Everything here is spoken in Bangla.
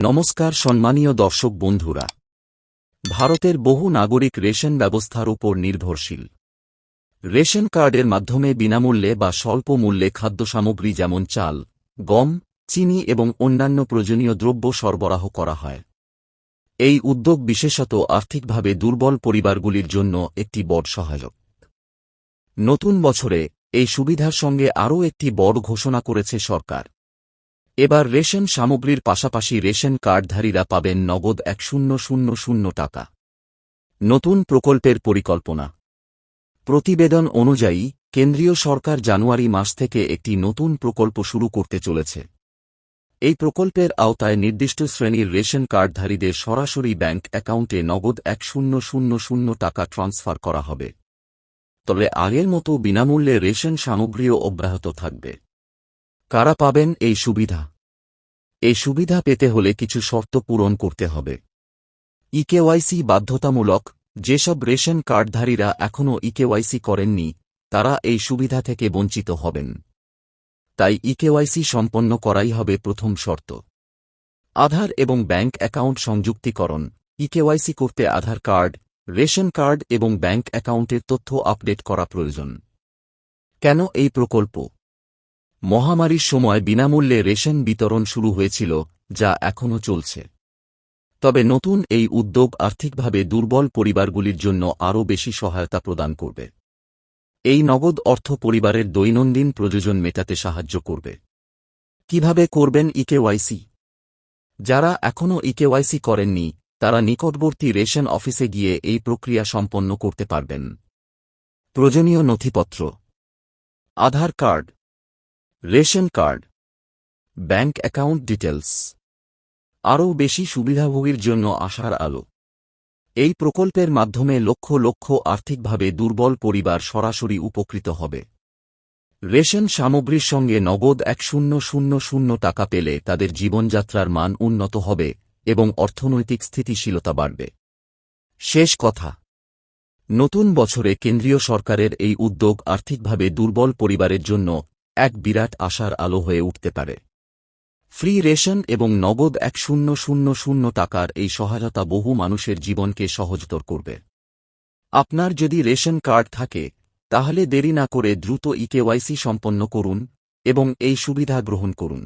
নমস্কার সম্মানীয় দর্শক বন্ধুরা। ভারতের বহু নাগরিক রেশন ব্যবস্থার উপর নির্ভরশীল। রেশন কার্ডের মাধ্যমে বিনামূল্যে বা স্বল্প মূল্যে খাদ্যসামগ্রী যেমন চাল, গম, চিনি এবং অন্যান্য প্রয়োজনীয় দ্রব্য সরবরাহ করা হয়। এই উদ্যোগ বিশেষত আর্থিকভাবে দুর্বল পরিবারগুলির জন্য একটি বড় সহায়ক। নতুন বছরে এই সুবিধার সঙ্গে আরও একটি বড় ঘোষণা করেছে সরকার। এবার রেশন সামগ্রীর পাশাপাশি রেশন কার্ডধারীরা পাবেন নগদ ১,০০০ টাকা। নতুন প্রকল্পের পরিকল্পনা। প্রতিবেদন অনুযায়ী কেন্দ্রীয় সরকার জানুয়ারি মাস থেকে একটি নতুন প্রকল্প শুরু করতে চলেছে। এই প্রকল্পের আওতায় নির্দিষ্ট শ্রেণীর রেশন কার্ডধারীদের সরাসরি ব্যাংক অ্যাকাউন্টে নগদ ১,০০০ টাকা ট্রান্সফার করা হবে। তবে আগের মতো বিনামূল্যে রেশন সামগ্রীও অব্যাহত থাকবে। কারা পাবেন এই সুবিধা? এই সুবিধা পেতে হলে কিছু শর্ত পূরণ করতে হবে। ইকেওয়াইসি বাধ্যতামূলক। যেসব রেশন কার্ডধারীরা এখনও ইকেওয়াইসি করেননি তারা এই সুবিধা থেকে বঞ্চিত হবেন। তাই ইকেওয়াইসি সম্পন্ন করাই হবে প্রথম শর্ত। আধার এবং ব্যাংক অ্যাকাউন্ট সংযুক্তিকরণ। ইকেওয়াইসি করতে আধার কার্ড, রেশন কার্ড এবং ব্যাংক অ্যাকাউন্টের তথ্য আপডেট করা প্রয়োজন। কেন এই প্রকল্প? মহামারীর সময় বিনামূল্যে রেশন বিতরণ শুরু হয়েছিল, যা এখনও চলছে। তবে নতুন এই উদ্যোগ আর্থিকভাবে দুর্বল পরিবারগুলির জন্য আরও বেশি সহায়তা প্রদান করবে। এই নগদ অর্থ পরিবারের দৈনন্দিন প্রয়োজন মেটাতে সাহায্য করবে। কিভাবে করবেন ইকেওয়াইসি? যারা এখনও ইকেওয়াইসি করেননি তারা নিকটবর্তী রেশন অফিসে গিয়ে এই প্রক্রিয়া সম্পন্ন করতে পারবেন। প্রয়োজনীয় নথিপত্র: Aadhaar card, ration card, bank account details. আরও বেশি সুবিধাভোগীর জন্য আশার আলো। এই প্রকল্পের মাধ্যমে লক্ষ লক্ষ আর্থিকভাবে দুর্বল পরিবার সরাসরি উপকৃত হবে। রেশন সামগ্রীর সঙ্গে নগদ ১,০০০ টাকা পেলে তাদের জীবনযাত্রার মান উন্নত হবে এবং অর্থনৈতিক স্থিতিশীলতা বাড়বে। শেষ কথা, নতুন বছরে কেন্দ্রীয় সরকারের এই উদ্যোগ আর্থিকভাবে দুর্বল পরিবারের জন্য এক বিরাট আশার আলো হয়ে উঠতে পারে। ফ্রি রেশন এবং নগদ ১,০০০ টাকার এই সহায়তা বহু মানুষের জীবনকে সহজতর করবে। আপনার যদি রেশন কার্ড থাকে তাহলে দেরি না করে দ্রুত ইকেওয়াইসি সম্পন্ন করুন এবং এই সুবিধা গ্রহণ করুন।